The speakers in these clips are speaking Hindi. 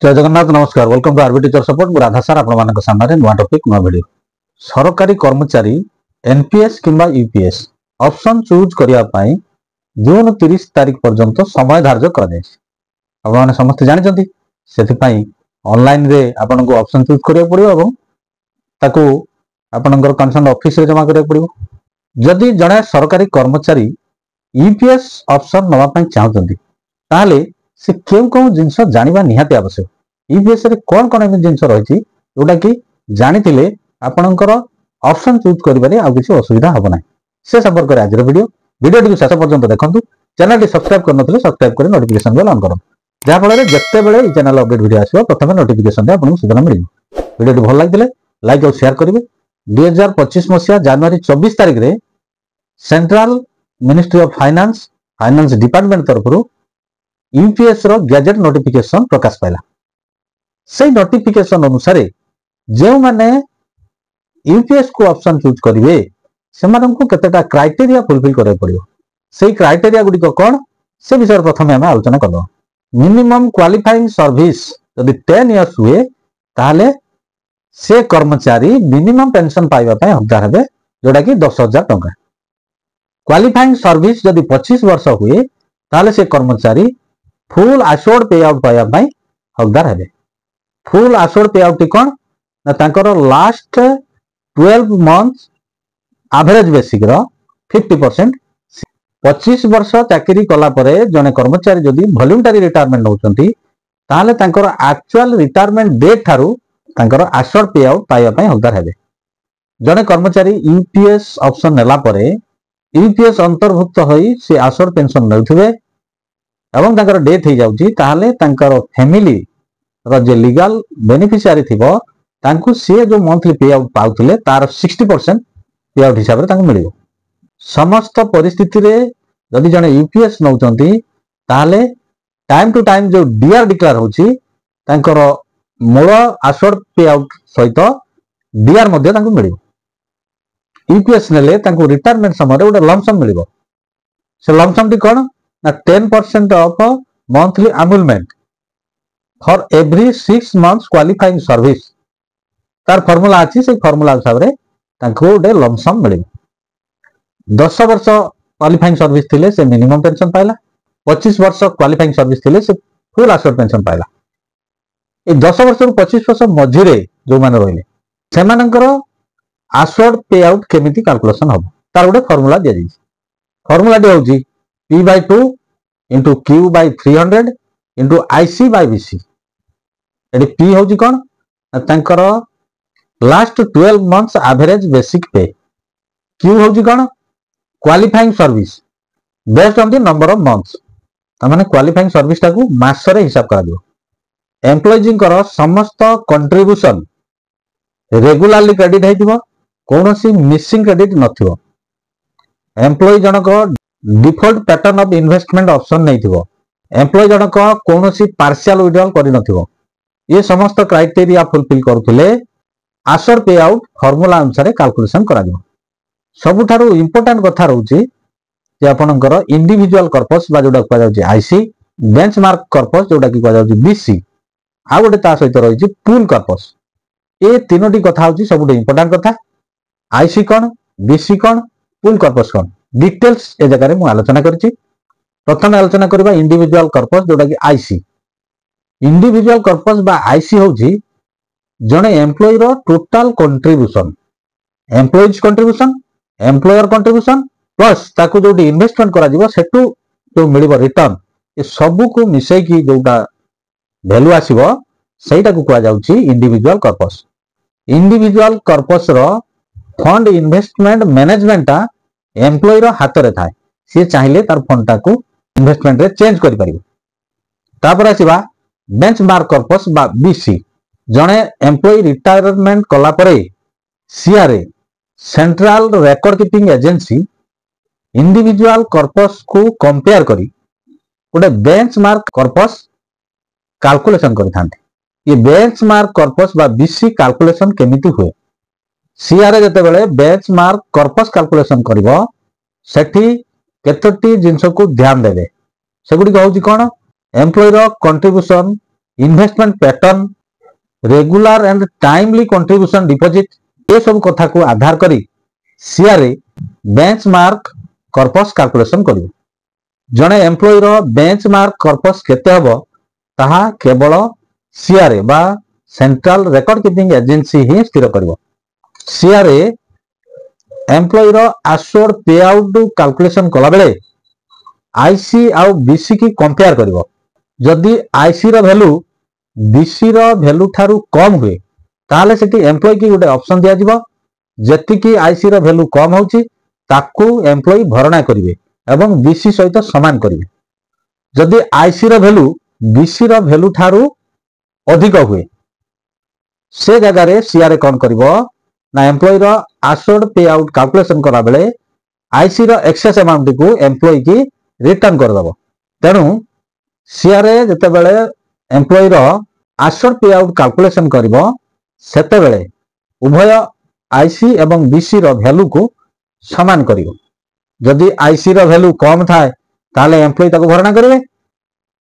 जय जगन्नाथ नमस्कार welcome to RB teacher support मु राधा सार आपण मानक सामने नुआ टॉपिक नुआ वीडियो सरकारी कर्मचारी एनपीएस किंबा यूपीएस ऑप्शन चूज करिया पाई जून 30 तारिख पर्यंत समय धार्य कर जाय आपण माने समस्त जानि जंती सेति पाई ऑनलाइन रे आपण को ऑप्शन चूज करिया पड़ियो एवं ताको आपनकर कंसर्न ऑफिस रे जमा करिया पड़ियो जदि जणे सरकारी कर्मचारी यूपीएस ऑप्शन नवा पाई चाहउतंती ताले से केउ को जिंस जानिबा निहाती आवश्यक यूपीएस रे कोन कोन एम जिंस रहिछि जोटा कि जानिथिले आपनकर ऑप्शन चूज करिबारे आ किछि असुविधा हबो नै से संपर्क रे आज वीडियो टी शेष पर्यंत देखंतु चैनल टी सब्सक्राइब करनथिले सब्सक्राइब करी नोटिफिकेशन बेल ऑन करो जा फल रे जत्ते बेले ई चैनल अपडेट वीडियो आसीबो प्रथमे नोटिफिकेशन दे आपन सूचना मिलिबो वीडियो टी भल लागिले लाइक और शेयर करिवे 2025 मसिया जनवरी 24 तारिख रे central ministry of finance department तरफरु यूपीएस रो गैजेट नोटिफिकेशन प्रकाश पाइला से नोटिफिकेशन अनुसार जो माने यूपीएस को ऑप्शन चूज करिवे से माननको केतेटा क्राइटेरिया फुलफिल करे पड़ियो से क्राइटेरिया गुडी को कोन से विषय प्रथमे हम आलोचना करलो मिनिमम क्वालिफाइंग सर्विस यदि 10 इयर्स हुए ताले से कर्मचारी मिनिमम पेंशन पाइबा पय हकदार हेबे जोडा कि 10,000 टंका क्वालिफाइंग सर्विस यदि 25 वर्ष हुए ताले से कर्मचारी फुल आश्योर्ड पे आउट पाइबा पय हकदार हेबे फुल आश्योर्ड पे आउट कोन ना तांकर लास्ट 12 मंथ्स एवरेज बेसिक रो 50% 25 वर्ष चाकरी कला परे जने कर्मचारी जदि वॉलंटरी रिटायरमेंट होचंती ताले तांकर एक्चुअल रिटायरमेंट डेट थारु तांकर आश्योर्ड पे आउट पाइबा पय हकदार हेबे जने कर्मचारी यूपीएस ऑप्शन नेला परे यूपीएस अंतर्भुक्त होई से आश्योर्ड पेंशन नेउथिबे एवं तांकर डेथ हो जाउची ताले तांकर फैमिली रो जे लीगल बेनिफिशियरी थिबो तांकु से जो मंथली पे आउट पाउतले तार 60% पे आउट हिसाब रे तांकु मिलियो समस्त परिस्थिति रे जदि जने यूपीएस नउचंती ताले टाइम टू टाइम जो डीआर डिक्लेयर होची तांकर मूल आश्योर्ड पे आउट सहित डीआर मध्ये तांकु मिलियो यूपीएस नेले तांकु रिटायरमेंट समय रे गोटे लमसम मिलियो से लमसम टी कोन ना 10% ऑफ मंथली एनुअलमेंट for every 6 months qualifying service तार फार्मूला अछि से फार्मूला हिसाब रे तांको गोटे लमसम मिलियो 10 वर्ष क्वालिफाइंग सर्विस थिले से मिनिमम पेंशन पाइला 25 वर्ष क्वालिफाइंग सर्विस थिले से फुल आश्योर्ड पेंशन पाइला ए 10 वर्ष रु 25 वर्ष मझिरे जो माने रहिले सेमानकर आश्योर्ड पे आउट केमिति कैलकुलेशन हो तार गोटे फार्मूला दिया जाई फार्मूला डी होची P/2 into Q/300 into IC/BC AD P होची कोन तांकर last 12 months average basic pay Q होची कोन qualifying service based on the number of months माने क्वालिफाइंग सर्विस टाकू मास रे हिसाब करा दियो एम्प्लॉयज कर समस्त कंट्रीब्यूशन रेगुलरली क्रेडिट हेतिबो कोनोसी मिसिंग क्रेडिट नथिबो एम्प्लॉय जनक default pattern of investment option नहीं थिबो एम्प्लॉय जनक कोनोसी पार्शियल विड्रॉल करि नथिबो ये समस्त क्राइटेरिया फुलफिल करथुले आश्योर्ड पे आउट फार्मूला अनुसार कैलकुलेशन करा दियो सबुठारु इंपोर्टेंट कथा रहउची जे आपनकर इंडिविजुअल कॉर्पस बा जोडा कह जाउची आईसी बेंचमार्क कॉर्पस जोडा की कह जाउची बीसी आ गोटे ता सहित रहिची पूल कॉर्पस ए तीनोटी कथा होची सबुठे इंपोर्टेंट कथा आईसी कोन बीसी कोन पूल कॉर्पस कोन डिटेल्स ए जगह रे मु आलोचना करछि प्रथम आलोचना करबा इंडिविजुअल कॉर्पस जोडा कि आईसी इंडिविजुअल कॉर्पस बा आईसी होछि जने एम्प्लॉय रो total contribution employees contribution employer contribution plus ताकू जोडी इन्वेस्टमेंट करा जिवो सेटू जो मिलिबो रिटर्न ए सब को मिसै की जोडा वैल्यू आसीबो सेटा को कहा जाउछि इंडिविजुअल कॉर्पस इंडिविजुअल कॉर्पस रो फंड इन्वेस्टमेंट मैनेजमेंट ता एम्प्लॉय रो हाथ रे थाए से चाहिले तार फंड टा को इन्वेस्टमेंट रे चेंज करि परिबो तापर आसीबा बेंचमार्क कॉर्पस बा बीसी जणे एम्प्लॉय रिटायरमेंट कला परे CRA central record keeping agency individual corpus को कंपेयर करी गोटे बेंचमार्क कॉर्पस कैलकुलेशन करिथांते ये बेंचमार्क कॉर्पस बा बीसी कैलकुलेशन केमिति हुए सीआरए जते बेले बेंचमार्क कॉर्पस कैलकुलेशन करिवो सेठी केतोटी जिंस को ध्यान देबे सेगुडी कहउची कोन एम्प्लॉय रो contribution investment pattern, regular and timely contribution deposit ये सब कथा को आधार करी सीआरए बेंचमार्क कॉर्पस कैलकुलेशन करिवो। जणे एम्प्लॉय रो बेंचमार्क कॉर्पस केते हबो ताहा केवल सीआरए बा सेंट्रल रिकॉर्ड कीपिंग एजेंसी ही स्थिर करिवो। सीआरए एम्प्लॉय रो एश्योर्ड पे आउट कैलकुलेशन कला बेले आईसी आउ बीसी की कंपेयर करिवो। जदि आईसी रो वैल्यू बीसी रो वैल्यू थारू कम हुए ताले सेठी एम्प्लॉय की गोटे ऑप्शन दिया जिवो जति की आईसी रो वैल्यू कम होची ताकू एम्प्लॉय भरणा करिवे एवं बीसी सहित समान करिवे। जदि आईसी रो वैल्यू बीसी रो वैल्यू थारू अधिक हुए से जगह रे सीआरए कोन करिवो ना एम्प्लॉय रो एश्योर्ड पे आउट कैलकुलेशन करा बेले आईसी रो एक्सेस अमाउंट को एम्प्लॉय की रिटर्न कर दबो। तेनु सीआरए जते बेले एम्प्लॉय रो एश्योर्ड पे आउट कैलकुलेशन करिवो सेते बेले उभय आईसी एवं बीसी रो वैल्यू को समान करिवो। जदि आईसी रो वैल्यू कम थाए ताले एम्प्लॉय ताको भरणा करिवे।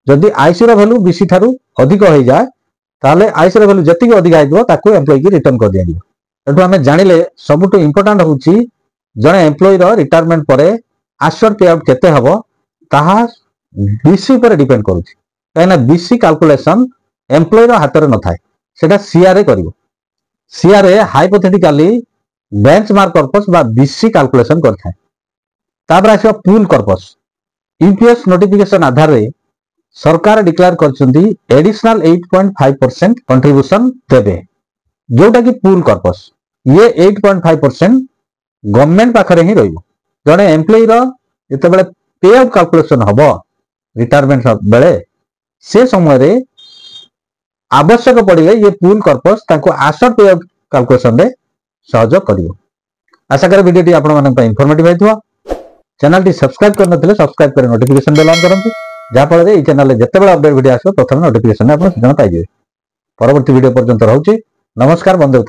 जदि आईसी रो वैल्यू बीसी थारू अधिक हो जाए ताले आईसी रो वैल्यू जति अधिक आइदो ताको एम्प्लॉय की रिटर्न कर दिया दियो। एठो हमें जानिले सबुटो इंपोर्टेंट होची जने एम्प्लॉय रो रिटायरमेंट परे एश्योर्ड पे आउट केते हबो ताहा बीसी पर डिपेंड करूची। काइना बीसी कैलकुलेशन एम्प्लॉय रो हाथ रे न थाए सेटा सीआरए करिवो। सीआरए हाइपोथेटिकली बेंचमार्क कॉर्पस बा बीसी कैलकुलेशन करथाय। तापर आसी पूल कॉर्पस यूपीएस नोटिफिकेशन आधार रे सरकार डिक्लेयर करछंती एडिशनल 8.5% कंट्रीब्यूशन देबे जोटा कि पूल कॉर्पस। ये 8.5% गवर्नमेंट पाखरे ही रहिबो। जने एम्प्लॉय रो जते बेले पे आउट कैलकुलेशन हबो रिटायरमेंट बेले से समय रे आवश्यक पड़िले ये पूल कॉर्पस ताको एश्योर्ड पे आउट कैलकुलेशन रे सहयोग करिवो। आशा कर वीडियो टी आपण मानन पे इंफॉर्मेटिव हेतुवा। चैनल टी सब्सक्राइब करन थिले सब्सक्राइब करे नोटिफिकेशन बेल ऑन करंतु जा फल रे ई चैनल रे जते बेले अपडेट वीडियो आसो प्रथम नोटिफिकेशन आपण सुजन पाइबे। परवर्ती वीडियो पर्यंत रहउची। नमस्कार बंधु।